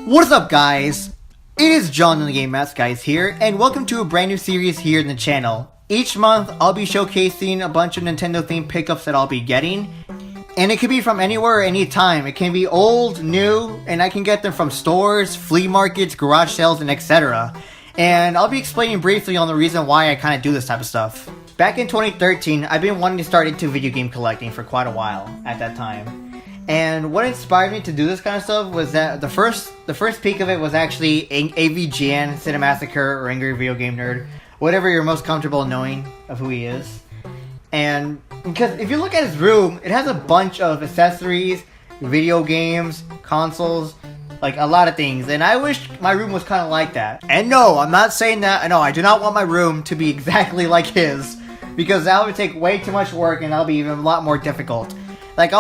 What is up, guys? It is John and the Game Mask Guys here, and welcome to a brand new series here in the channel. Each month, I'll be showcasing a bunch of Nintendo-themed pickups that I'll be getting, and it could be from anywhere or anytime. It can be old, new, and I can get them from stores, flea markets, garage sales, and etc. And I'll be explaining briefly on the reason why I kind of do this type of stuff. Back in 2013, I've been wanting to start into video game collecting for quite a while at that time. And what inspired me to do this kind of stuff was that the first peak of it was actually AVGN, Cinemassacre, or Angry Video Game Nerd, whatever you're most comfortable knowing of who he is. And because if you look at his room, it has a bunch of accessories, video games, consoles, like a lot of things. And I wish my room was kind of like that. And no, I'm not saying that. No, I do not want my room to be exactly like his, because that would take way too much work and that'll be even a lot more difficult. Like, I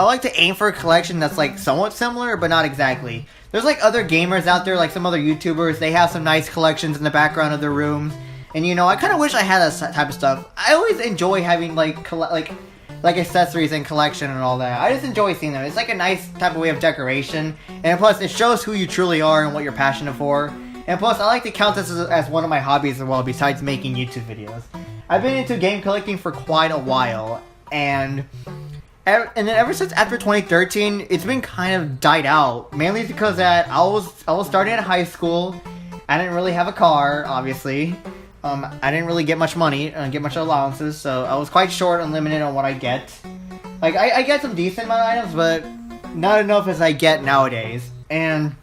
like to aim for a collection that's, like, somewhat similar, but not exactly. There's, like, other gamers out there, like some other YouTubers, they have some nice collections in the background of their rooms. And, you know, I kind of wish I had that type of stuff. I always enjoy having, like accessories and collection and all that. I just enjoy seeing them. It's, like, a nice type of way of decoration. And, plus, it shows who you truly are and what you're passionate for. And, plus, I like to count this as one of my hobbies as well, besides making YouTube videos. I've been into game collecting for quite a while. And then ever since after 2013, it's been kind of died out. Mainly because that I was starting at high school. I didn't really have a car, obviously. I didn't really get much money, get much allowances, so I was quite short and limited on what I get. Like, I get some decent amount of items, but not enough as I get nowadays. And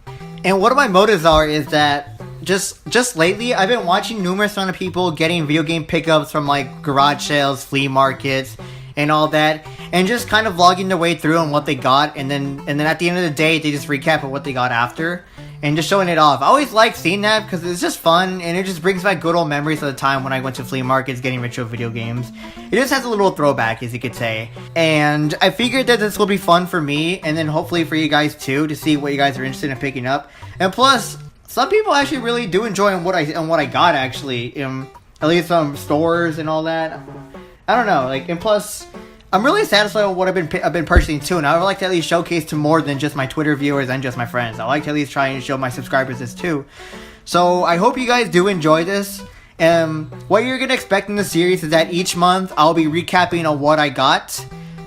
one of my motives is that just lately, I've been watching numerous amount of people getting video game pickups from, like, garage sales, flea markets, and all that, and just kind of vlogging their way through on what they got, and then at the end of the day, they just recap of what they got after, and just showing it off. I always like seeing that, because it's just fun, and it just brings back good old memories of the time when I went to flea markets getting retro video games. It just has a little throwback, as you could say, and I figured that this will be fun for me, and then hopefully for you guys too, to see what you guys are interested in picking up. And plus, some people actually really do enjoy what I got, actually, at least some stores and all that. I don't know, like, and plus, I'm really satisfied with what I've been purchasing too, and I would like to at least showcase to more than just my Twitter viewers and just my friends. I like to at least try and show my subscribers this too. So I hope you guys do enjoy this. What you're gonna expect in the series is that each month I'll be recapping on what I got.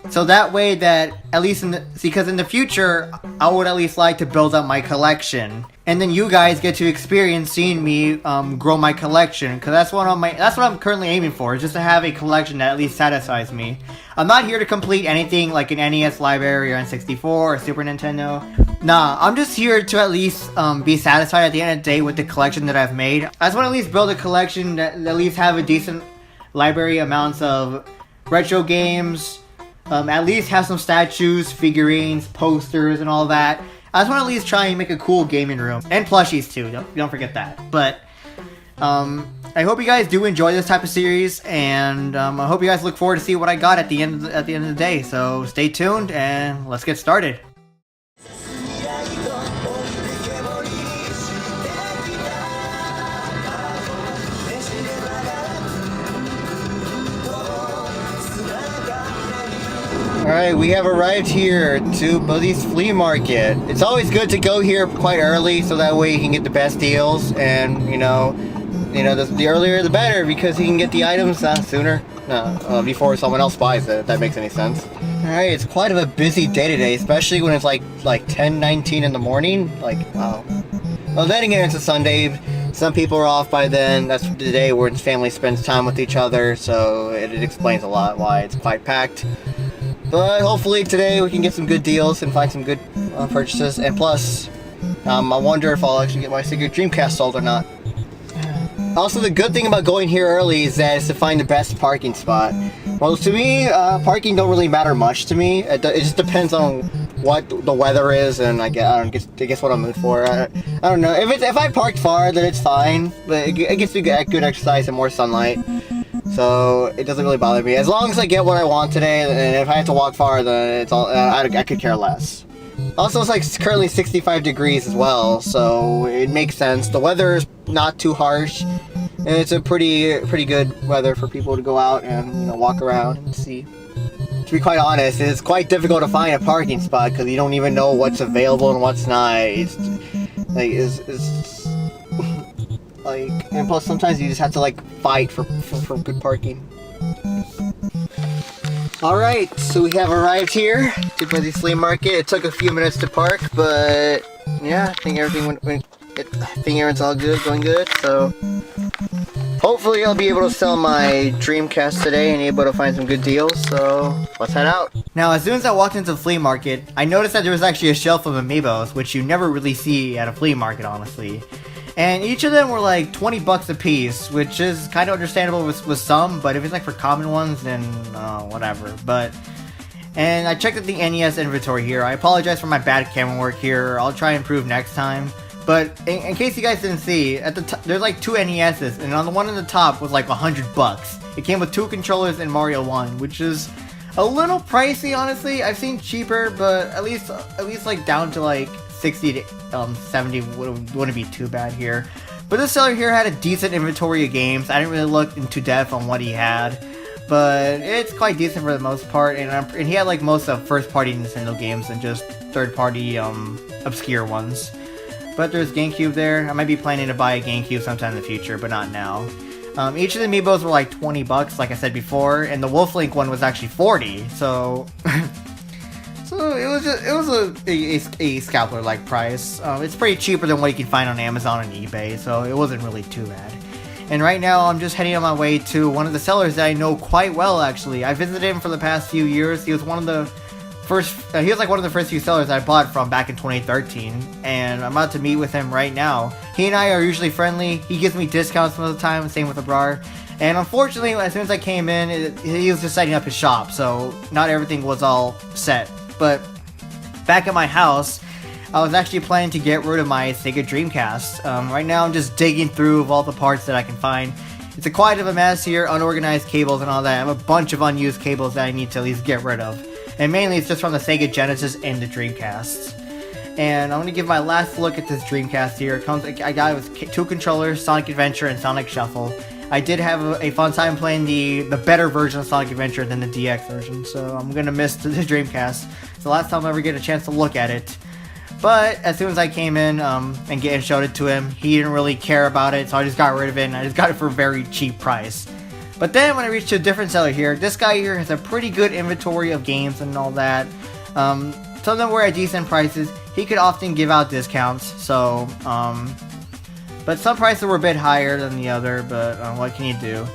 So that way that, at least because in the future, I would at least like to build up my collection. And then you guys get to experience seeing me grow my collection. Because that's what I'm currently aiming for, is just to have a collection that at least satisfies me. I'm not here to complete anything like an NES library or N64 or Super Nintendo. Nah, I'm just here to at least be satisfied at the end of the day with the collection that I've made. I just want to at least build a collection that at least have a decent library amounts of retro games, at least have some statues, figurines, posters, and all that. I just want to at least try and make a cool gaming room. And plushies too, don't forget that. But, I hope you guys do enjoy this type of series, and I hope you guys look forward to see what I got at the end of the day. So stay tuned, and let's get started. Alright, we have arrived here to Buddy's Flea Market. It's always good to go here quite early, so that way you can get the best deals, and the earlier the better, because you can get the items sooner, before someone else buys it, if that makes any sense. Alright, it's quite of a busy day today, especially when it's like 10:19 in the morning. Like, wow. Well, then again, it's a Sunday. Some people are off by then. That's the day where his family spends time with each other, so it explains a lot why it's quite packed. But hopefully today we can get some good deals and find some good purchases. And plus, I wonder if I'll actually get my secret Dreamcast sold or not. Also, the good thing about going here early is that it's to find the best parking spot. Well, to me, parking don't really matter much to me. It just depends on what the weather is, and I guess what I'm mood for. I don't know. If I parked far, then it's fine. But it gets me good exercise and more sunlight. So it doesn't really bother me. As long as I get what I want today, and if I have to walk far, then it's all, I could care less. Also, it's like currently 65 degrees as well, so it makes sense. The weather is not too harsh, and it's a pretty good weather for people to go out and walk around and see. It's be quite honest, it's quite difficult to find a parking spot because you don't even know what's available and what's not. It's like, and plus sometimes you just have to like fight for good parking. Alright, so we have arrived here to the flea market. It took a few minutes to park, but yeah, I think everything I think everything's all good, going good, so hopefully I'll be able to sell my Dreamcast today and able to find some good deals, so let's head out. Now, as soon as I walked into the flea market, I noticed that there was actually a shelf of amiibos, which you never really see at a flea market, honestly. And each of them were like 20 bucks a piece, which is kind of understandable with some, but if it's like for common ones, then whatever. And I checked at the NES inventory here. I apologize for my bad camera work here. I'll try and improve next time. But in case you guys didn't see, at the there's like 2 NESs, and on the one on the top was like 100 bucks. It came with 2 controllers and Mario 1, which is a little pricey, honestly. I've seen cheaper, but at least like down to like 60 to 70 wouldn't be too bad here. But this seller here had a decent inventory of games. I didn't really look into depth on what he had, but it's quite decent for the most part. And he had like most of first-party Nintendo games and just third-party obscure ones. But there's GameCube there. I might be planning to buy a GameCube sometime in the future, but not now. Each of the amiibos were like 20 bucks, like I said before, and the Wolf Link one was actually 40. So so it was a scalper-like price. It's pretty cheaper than what you can find on Amazon and eBay, so it wasn't really too bad. And right now, I'm just heading on my way to one of the sellers that I know quite well, actually. I visited him for the past few years. He was one of the first, he was like one of the first few sellers I bought from back in 2013, and I'm about to meet with him right now. He and I are usually friendly. He gives me discounts most of the time, same with Abrar. And unfortunately, as soon as I came in, he was just setting up his shop, so not everything was all set. But back at my house, I was actually planning to get rid of my Sega Dreamcast. Right now I'm just digging through all the parts that I can find. It's quite of a mess here, unorganized cables and all that. I have a bunch of unused cables that I need to at least get rid of. And mainly it's just from the Sega Genesis and the Dreamcast. And I'm going to give my last look at this Dreamcast here. I got it with 2 controllers, Sonic Adventure and Sonic Shuffle. I did have a fun time playing the better version of Sonic Adventure than the DX version, so I'm going to miss the Dreamcast. It's the last time I ever get a chance to look at it. But as soon as I came in and showed it to him, he didn't really care about it, so I just got rid of it, and I just got it for a very cheap price. But then when I reached to a different seller here, this guy here has a pretty good inventory of games and all that. Some of them were at decent prices. He could often give out discounts, so but some prices were a bit higher than the other, but what can you do?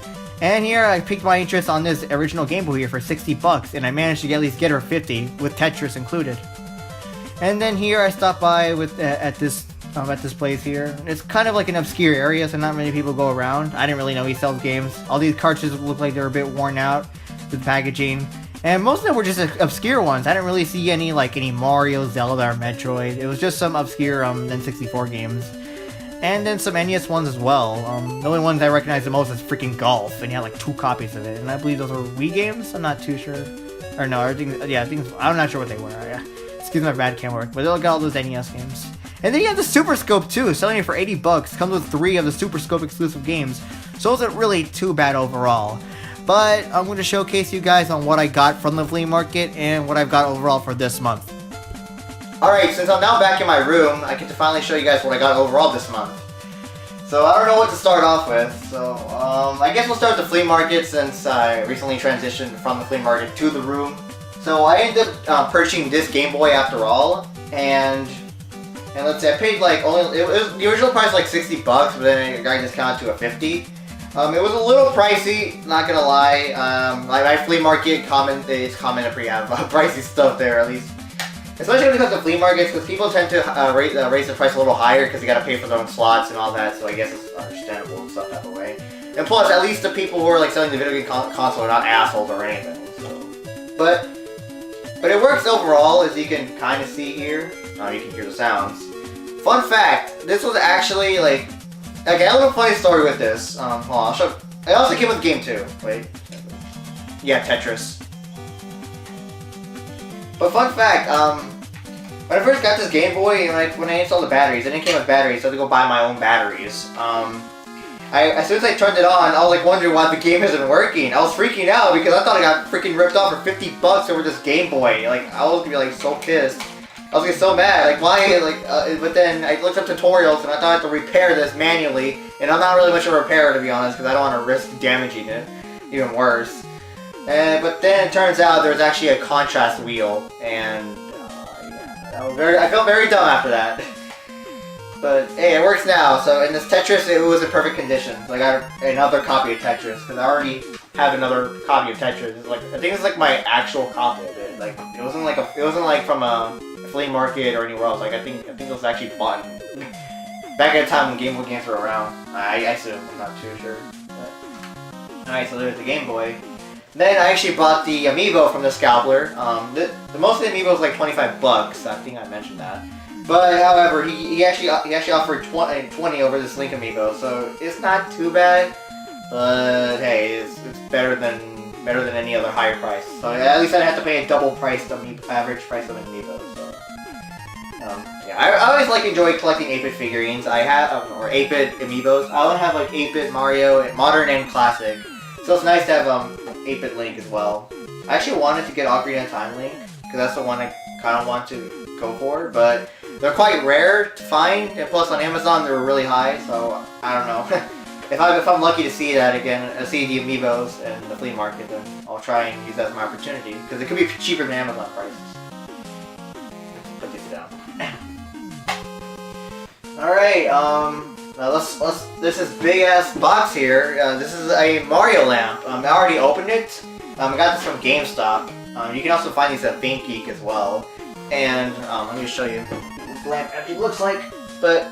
And here I piqued my interest on this original Game Boy here for 60 bucks, and I managed to at least get her 50 with Tetris included. And then here I stopped by with at this place here. It's kind of like an obscure area, so not many people go around. I didn't really know he sells games. All these cartridges look like they were a bit worn out with packaging, and most of them were just obscure ones. I didn't really see any Mario, Zelda, or Metroid. It was just some obscure N64 games, and then some NES ones as well. The only ones I recognize the most is freaking Golf, and he had like 2 copies of it, and I believe those were Wii games. I'm not too sure, or no, I think I'm not sure what they were. Excuse my bad camera work, but they'll got all those NES games. And then you have the Super Scope too, selling it for 80 bucks. Comes with 3 of the Super Scope exclusive games, so it wasn't really too bad overall. But I'm going to showcase you guys on what I got from the flea market and what I've got overall for this month. Alright, since I'm now back in my room, I get to finally show you guys what I got overall this month. So I don't know what to start off with, so I guess we'll start with the flea market since I recently transitioned from the flea market to the room. So I ended up purchasing this Game Boy after all, and let's say I paid like it was the original price like 60 bucks, but then it got discounted to a 50. It was a little pricey, not gonna lie. My flea market it's common to have pricey stuff there, at least. Especially when it comes to flea markets, because people tend to raise the price a little higher because they gotta pay for their own slots and all that, so I guess it's understandable and stuff that way. And plus, at least the people who are like selling the video game console are not assholes or anything, so. But it works overall, as you can kind of see here. You can hear the sounds. Fun fact, this was actually like I have a funny story with this. I'll show. It also came with game too. Wait. Yeah, Tetris. But fun fact, when I first got this Game Boy, when I installed the batteries, it didn't come with batteries, so I had to go buy my own batteries. as soon as I turned it on, I was like wondering why the game isn't working. I was freaking out because I thought I got freaking ripped off for 50 bucks over this Game Boy. Like, I was gonna be like so pissed. I was getting so mad. Like, why? Like, but then I looked up tutorials and I thought I had to repair this manually. And I'm not really much of a repairer, to be honest, because I don't want to risk damaging it. Even worse. But then it turns out there's actually a contrast wheel, and yeah, I felt very dumb after that. But hey, it works now. So in this Tetris, it was in perfect condition. So I got another copy of Tetris because I already have another copy of Tetris. It's like, I think it's like my actual copy of it. Like it wasn't like from a flea market or anywhere else. Like I think it was actually bought back at the time when Game Boy games were around. I assume, I'm not too sure. Alright, so there's the Game Boy. Then I actually bought the amiibo from the Scalper. The most of the amiibo was like 25 bucks. I think I mentioned that. But however, he actually offered 20 over this Link amiibo, so it's not too bad. But hey, it's better than any other higher price. So at least I didn't have to pay a double price average price of an amiibo. So yeah, I always enjoy collecting 8-bit figurines. I have or 8-bit amiibos. I only have like 8-bit Mario, modern and classic. So it's nice to have 8-bit Link as well. I actually wanted to get Ocarina of Time Link because that's the one I kind of want to go for, but they're quite rare to find, and plus on Amazon they were really high, so I don't know. if I'm lucky to see that again, see the amiibos and the flea market, then I'll try and use that as my opportunity because it could be cheaper than Amazon prices. Put these down. All right, this is big ass box here. This is a Mario lamp. I already opened it. I got this from GameStop. You can also find these at ThinkGeek as well. And let me show you what this lamp actually looks like. But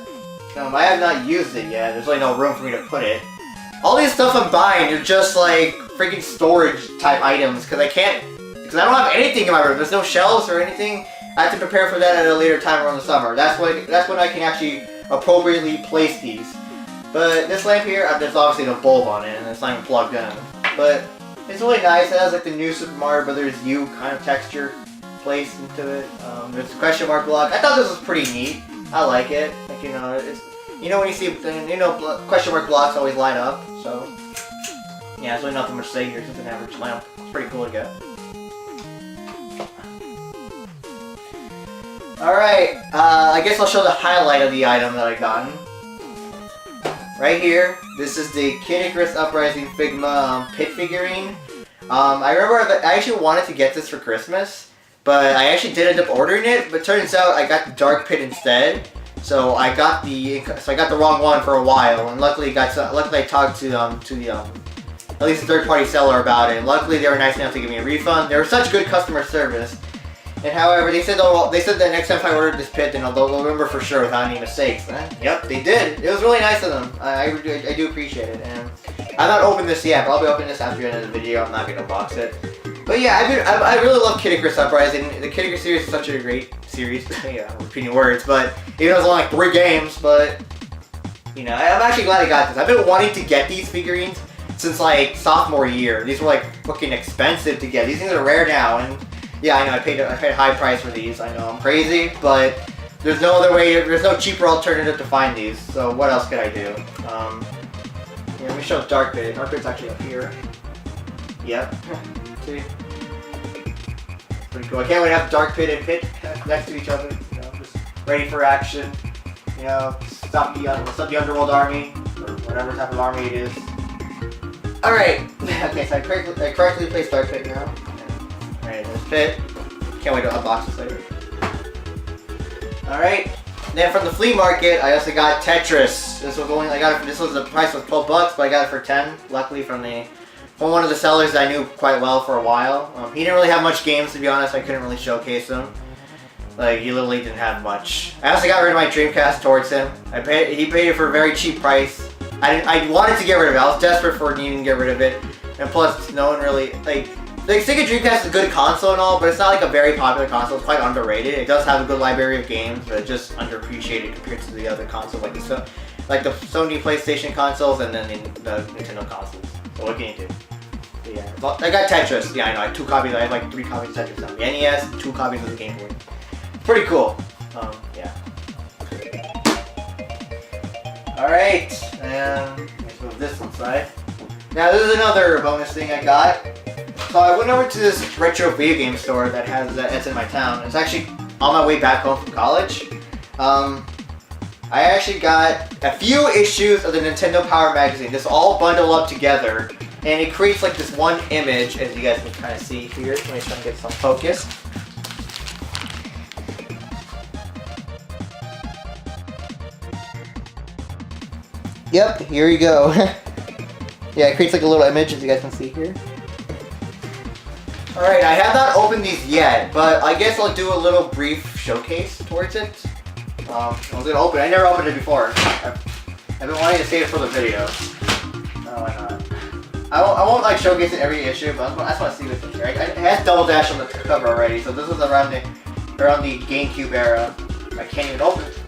I have not used it yet. There's really no room for me to put it. All these stuff I'm buying are just like freaking storage type items because I don't have anything in my room. There's no shelves or anything. I have to prepare for that at a later time around the summer. That's when I can actually appropriately place these. But this lamp here, there's obviously no bulb on it, and it's not even plugged in. But it's really nice. It has like the new Super Mario Brothers U kind of texture placed into it. There's a question mark block. I thought this was pretty neat. I like it. Like it's when you see question mark blocks always light up. So yeah, there's really nothing much to say here. It's just an average lamp. It's pretty cool to get. Alright, I guess I'll show the highlight of the item that I've gotten. Right here, this is the Kid Icarus Uprising Figma Pit figurine. I remember that I actually wanted to get this for Christmas, but I actually did end up ordering it, but turns out I got the Dark Pit instead. So I got the wrong one for a while, and luckily I talked to the at least a third-party seller about it. Luckily they were nice enough to give me a refund. They were such good customer service. And however, they said that next time if I ordered this pit, then they'll remember for sure without any mistakes. Yep, they did. It was really nice of them. I do appreciate it. And I've not opened this yet, but I'll be opening this after the end of the video. I'm not going to box it. But yeah, I really love Kid Icarus Uprising. The Kid Icarus series is such a great series. Yeah, I'm repeating words, but even though it's only like 3 games, but I'm actually glad I got this. I've been wanting to get these figurines since like sophomore year. These were like fucking expensive to get. These things are rare now, and yeah, I know, I paid a high price for these. I know, I'm crazy, but there's no other way, there's no cheaper alternative to find these, so what else could I do? Let me show Dark Pit. Dark Pit's actually up here. Yep. See? Pretty cool. I can't wait to have Dark Pit and Pit next to each other, just ready for action. Stop the Underworld army, or whatever type of army it is. Alright, okay, so I correctly placed Dark Pit now. Alright, there's Pit. Can't wait to unbox this later. Alright. Then from the flea market, I also got Tetris. This was the price was 12 bucks, but I got it for 10. Luckily from one of the sellers that I knew quite well for a while. He didn't really have much games, to be honest. I couldn't really showcase them. Like, he literally didn't have much. I also got rid of my Dreamcast towards him. He paid it for a very cheap price. I wanted to get rid of it. I was desperate for needing to get rid of it. And plus, no one really, the Sega Dreamcast is a good console and all, but it's not like a very popular console. It's quite underrated. It does have a good library of games, but it's just underappreciated compared to the other consoles, like the Sony PlayStation consoles and then the Nintendo consoles. So what can you do? But yeah, I got Tetris. Yeah, I know. I have 2 copies. I have like 3 copies of Tetris on the NES, 2 copies of the Game Boy. Pretty cool. Yeah. All right, and let's move this one side. Now this is another bonus thing I got. So I went over to this retro video game store that's in my town. It's actually on my way back home from college. I actually got a few issues of the Nintendo Power magazine. Just all bundled up together. And it creates like this one image, as you guys can kind of see here. Let me try and get some focus. Yep, here you go. Yeah, it creates like a little image, as you guys can see here. Alright, I have not opened these yet, but I guess I'll do a little brief showcase towards it. I was gonna open it. I never opened it before. I've been wanting to save it for the video. Oh, why not? I won't like showcase it every issue, but I just want to see what's in here. It has Double Dash on the cover already, so this is around the GameCube era. I can't even open it.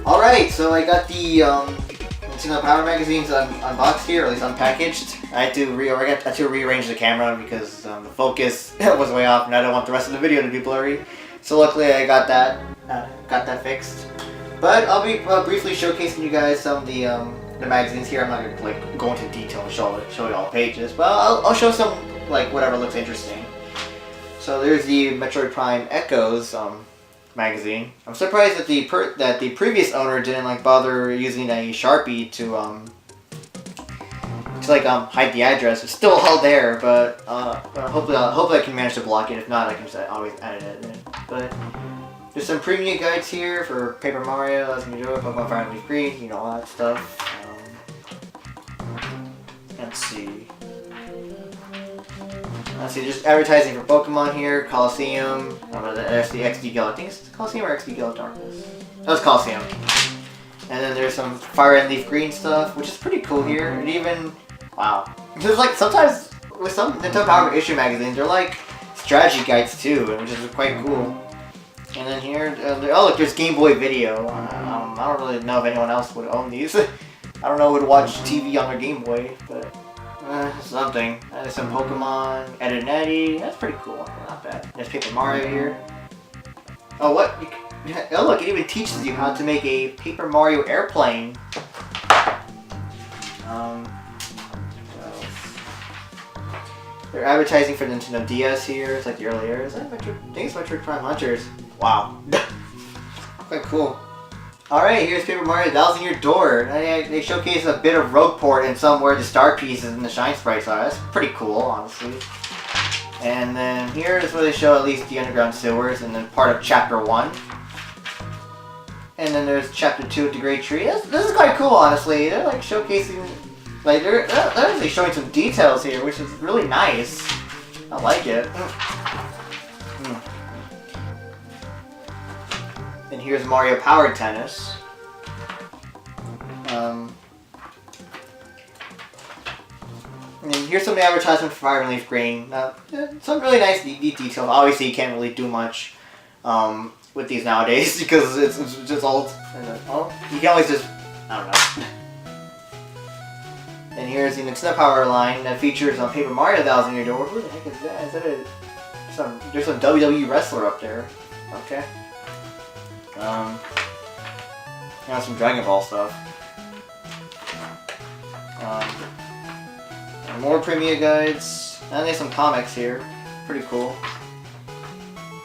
Alright, so I got the Nintendo Power magazines unboxed here, or at least unpackaged. I had to rearrange the camera because the focus was way off, and I don't want the rest of the video to be blurry. So luckily, I got that fixed. But I'll be briefly showcasing you guys some of the magazines here. I'm not gonna like go into detail and show you all pages, but I'll show some like whatever looks interesting. So there's the Metroid Prime Echoes magazine. I'm surprised that the previous owner didn't like bother using a Sharpie to hide the address. It's still all there, but hopefully I can manage to block it. If not, I can just always edit it in. But there's some premium guides here for Paper Mario, Let's Enjoy, Pokemon Fire and Leaf Green, you know, all that stuff. Let's see. Just advertising for Pokemon here, Coliseum, that's the XD Gale. I think it's Coliseum or XD Gale Darkness. That was Coliseum. And then there's some Fire and Leaf Green stuff, which is pretty cool here. And even, wow. There's like, sometimes with some Nintendo Power issue magazines, they're like strategy guides too, which is quite cool. And then here, oh look, there's Game Boy Video. I don't really know if anyone else would own these. I don't know who would watch TV on their Game Boy, but something. There's some Pokemon, Ed and Eddie. That's pretty cool. Not bad. There's Paper Mario here. Oh, what? Oh look, it even teaches you how to make a Paper Mario airplane. They're advertising for Nintendo DS here. It's like the early years. I think it's Metroid Prime Hunters. Wow. Quite cool. Alright, here's Paper Mario 1000 Year Door. They showcase a bit of Rogueport and somewhere the star pieces and the shine sprites are. That's pretty cool, honestly. And then here is where they show at least the underground sewers and then part of Chapter 1. And then there's Chapter 2 at the Great Tree. This is quite cool, honestly. They're like showcasing, like they're actually showing some details here, which is really nice. I like it. And here's Mario Power Tennis. And here's some advertisement for Fire and Leaf Green. Some really nice neat details. Obviously, you can't really do much with these nowadays because it's just old. You can always just, I don't know. And here's the Nintendo Power line that features on Paper Mario 1000 Year Door. Who the heck is that? Is that there's some WWE wrestler up there. Okay. Some Dragon Ball stuff. And more premium guides. And there's some comics here. Pretty cool.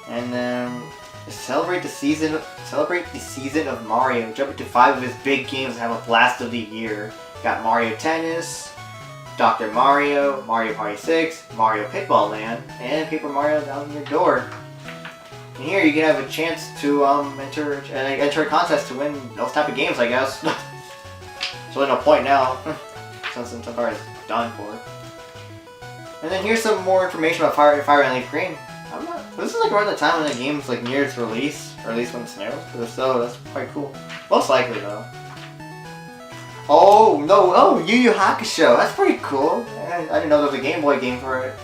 And then celebrate the season of Mario. Jump into 5 of his big games and have a blast of the year. Got Mario Tennis, Dr. Mario, Mario Party 6, Mario Pitball Land, and Paper Mario 1000 Year Door. And here you can have a chance to enter a contest to win those type of games, I guess. So there's no point now, since the card is done for. And then here's some more information about Fire and Leaf Green. This is like around the time when the game's like near its release, or at least when it's new. So that's quite cool. Most likely though. Oh no! Oh, Yu Yu Hakusho. That's pretty cool. I didn't know there was a Game Boy game for it.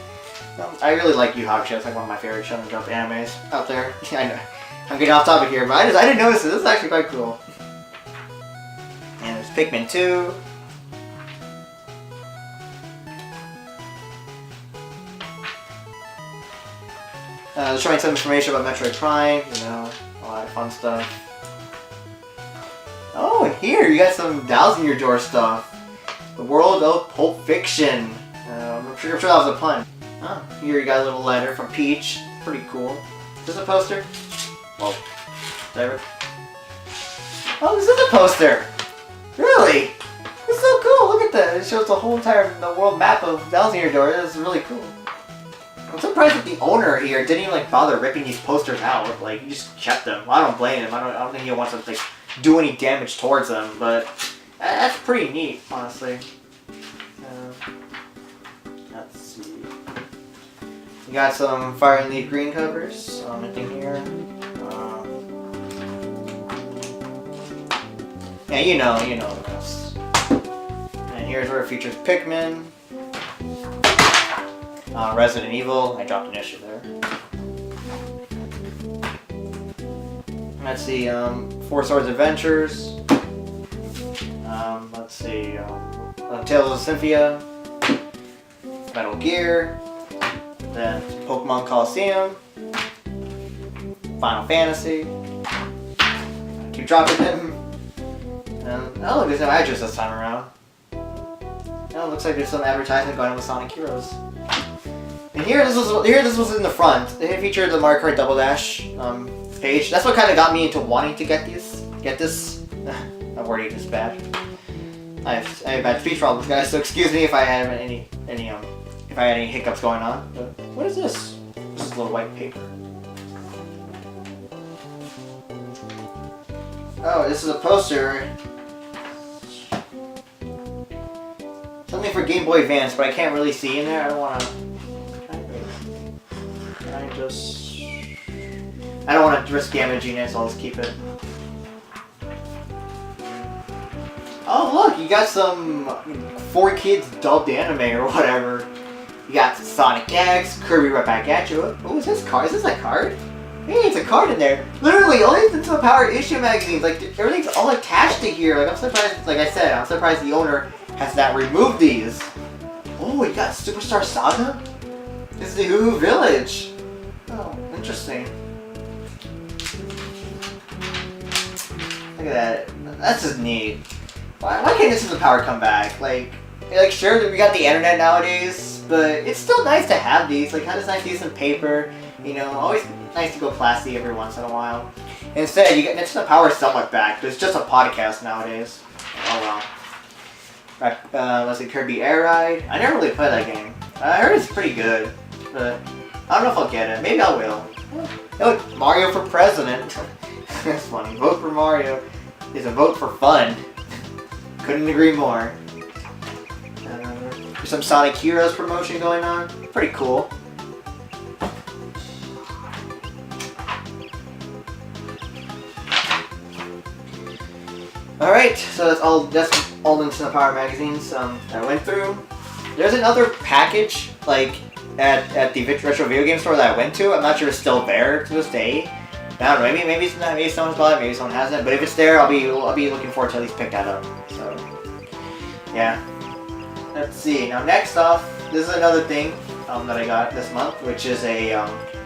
I really like Yu Yu Hakusho. It's like one of my favorite Shonen Jump animes out there. I know. I'm getting off topic here, but I didn't notice it. This is actually quite cool. And there's Pikmin 2. Showing some information about Metroid Prime, you know, all that fun stuff. Oh, and here you got some 1000 Year Door stuff. The World of Pulp Fiction. I'm sure that was a pun. Oh, here you got a little letter from Peach. Pretty cool. Is this a poster? Oh, there. Oh, this is a poster. Really? This is so cool. Look at that. It shows the whole entire world map of Bowser Door. This is really cool. I'm surprised that the owner here didn't even like bother ripping these posters out. Like, he just kept them. I don't blame him. I don't think he wants to like do any damage towards them. But that's pretty neat, honestly. Let's see. We got some Fire and Leaf Green covers. Anything here? Yeah, you know the rest. And here's where it features Pikmin. Resident Evil. I dropped an issue there. Let's see. Four Swords Adventures. Let's see. Tales of Symphonia. Metal Gear. Then Pokemon Coliseum. Final Fantasy. Keep dropping them. Oh, look, there's no address this time around. Oh, looks like there's some advertisement going on with Sonic Heroes. And here this was in the front. It featured the Mario Kart Double Dash page. That's what kind of got me into wanting to get this. My wording is bad. I have bad speech problems, guys. So excuse me if I have any hiccups going on. But what is this? This is a little white paper. Oh, this is a poster. Something for Game Boy Advance, but I can't really see in there. I don't want to. I don't want to risk damaging it, so I'll just keep it. Oh look, you got some 4Kids dubbed anime or whatever. You got Sonic X, Kirby right back at you. Oh, is this card? Is this a card? Hey, it's a card in there. Literally, only into the Power issue magazines. Like everything's all attached to here. Like I'm surprised. Like I said, I'm surprised the owner has not removed these. Oh, you got Superstar Saga. This is the Hoo Village. Oh, interesting. Look at that. That's just neat. Why can't this the Power come back? Like sure, we got the internet nowadays, but it's still nice to have these. Like, how does nice decent paper? You know, always nice to go classy every once in a while. Instead, you get Nintendo Power somewhat back. There's just a podcast nowadays. Oh well. Right, let's see, Kirby Air Ride. I never really played that game. I heard it's pretty good, but I don't know if I'll get it. Maybe I will. Oh, Mario for president. That's funny. Vote for Mario is a vote for fun. Couldn't agree more. There's some Sonic Heroes promotion going on. Pretty cool. Alright, so that's all Nintendo Power magazines I went through. There's another package, like, at the retro video game store that I went to. I'm not sure it's still there to this day. I don't know, maybe someone's bought it, maybe someone hasn't, but if it's there, I'll be looking forward to at least pick that up. So, yeah. Let's see. Now, next off, this is another thing that I got this month, which is a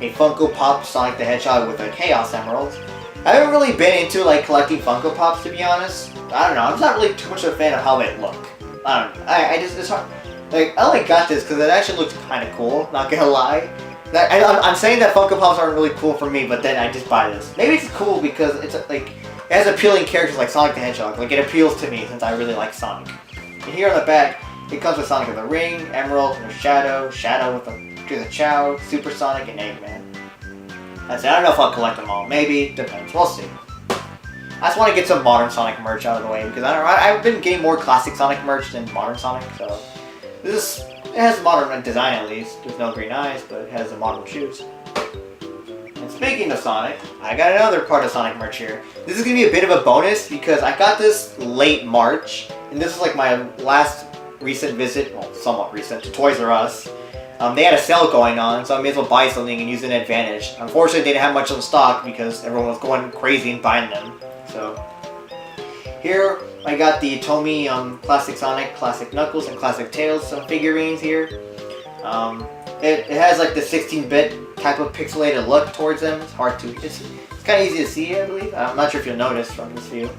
Funko Pop Sonic the Hedgehog with a Chaos Emerald. I haven't really been into like collecting Funko Pops, to be honest. I don't know. I'm just not really too much of a fan of how they look. I don't know. It's hard. Like, I only got this because it actually looks kind of cool. Not gonna lie. I'm saying that Funko Pops aren't really cool for me, but then I just buy this. Maybe it's cool because it's like it has appealing characters like Sonic the Hedgehog. Like, it appeals to me since I really like Sonic. And here on the back, it comes with Sonic of the Ring, Emerald, and Shadow with the Chow, Super Sonic, and Eggman. That's it. I don't know if I'll collect them all. Maybe. Depends. We'll see. I just want to get some modern Sonic merch out of the way because I've been getting more classic Sonic merch than modern Sonic, so it has a modern design at least. There's no green eyes, but it has the modern shoes. And speaking of Sonic, I got another part of Sonic merch here. This is going to be a bit of a bonus because I got this late March, and this is like my last recent visit, well, somewhat recent, to Toys R Us. They had a sale going on, so I may as well buy something and use an advantage. Unfortunately, they didn't have much in stock because everyone was going crazy and buying them. So, here I got the Tomy Classic Sonic, Classic Knuckles, and Classic Tails figurines here. It has like the 16-bit type of pixelated look towards them. It's hard to, it's kind of easy to see, I believe. I'm not sure if you'll notice from this view.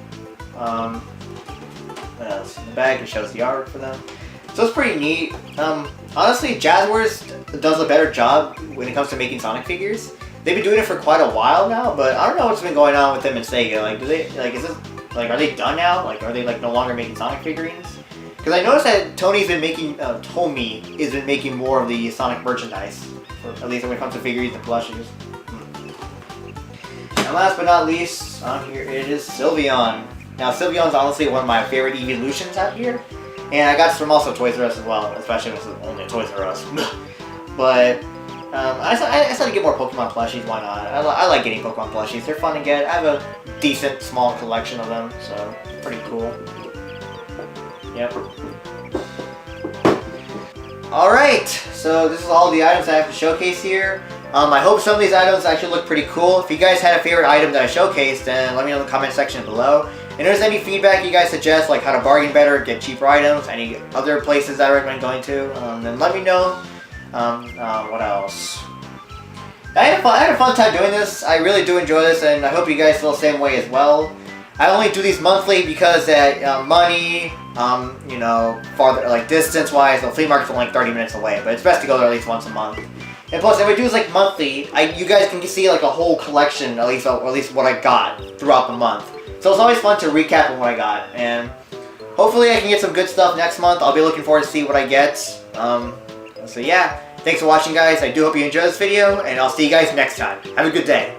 In the bag, it shows the art for them. So it's pretty neat. Honestly, Jazzwares does a better job when it comes to making Sonic figures. They've been doing it for quite a while now, but I don't know what's been going on with them and Sega. Like, do they, like, is this, like, are they done now? Like, are they, like, no longer making Sonic figurines? Because I noticed that Tony's been making, Tomy has been making more of the Sonic merchandise. At least when it comes to figurines and plushies. And last but not least, on here it is Sylveon. Now Sylveon's honestly one of my favorite evolutions out here. And I got some also Toys R Us as well, especially when it's only Toys R Us. But I decided to get more Pokemon plushies, why not? I like getting Pokemon plushies, they're fun to get. I have a decent small collection of them, so it's pretty cool. Yep. Alright, so this is all the items I have to showcase here. I hope some of these items actually look pretty cool. If you guys had a favorite item that I showcased, then let me know in the comment section below. And if there's any feedback you guys suggest, like how to bargain better, get cheaper items, any other places I recommend going to, then let me know. What else? I had a fun time doing this. I really do enjoy this, and I hope you guys feel the same way as well. I only do these monthly because that money, you know, farther, like distance-wise, the flea market's only like 30 minutes away, but it's best to go there at least once a month. And plus, if I do this like monthly, you guys can see like a whole collection, at least what I got throughout the month. So it's always fun to recap on what I got, and hopefully I can get some good stuff next month. I'll be looking forward to see what I get. So yeah, thanks for watching, guys. I do hope you enjoyed this video, and I'll see you guys next time. Have a good day.